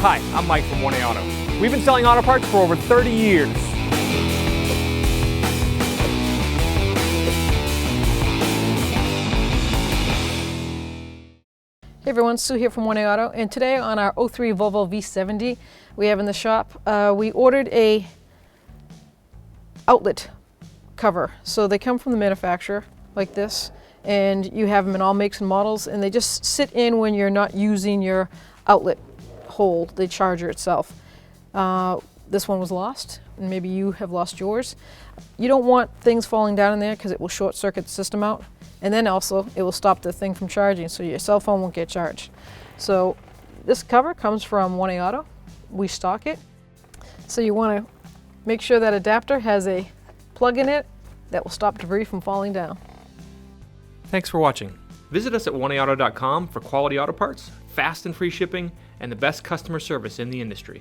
Hi, I'm Mike from 1A Auto. We've been selling auto parts for over 30 years. Hey everyone, Sue here from 1A Auto, and today on our 03 Volvo V70 we have in the shop, we ordered a outlet cover. So they come from the manufacturer like this, and you have them in all makes and models, and they just sit in when you're not using your outlet hole, the charger itself. This one was lost, and maybe you have lost yours. You don't want things falling down in there because it will short circuit the system out. And then also, it will stop the thing from charging, so your cell phone won't get charged. So this cover comes from 1A Auto. We stock it. So you want to make sure that adapter has a plug in it that will stop debris from falling down. Thanks for watching. Visit us at 1AAuto.com for quality auto parts, fast and free shipping, and the best customer service in the industry.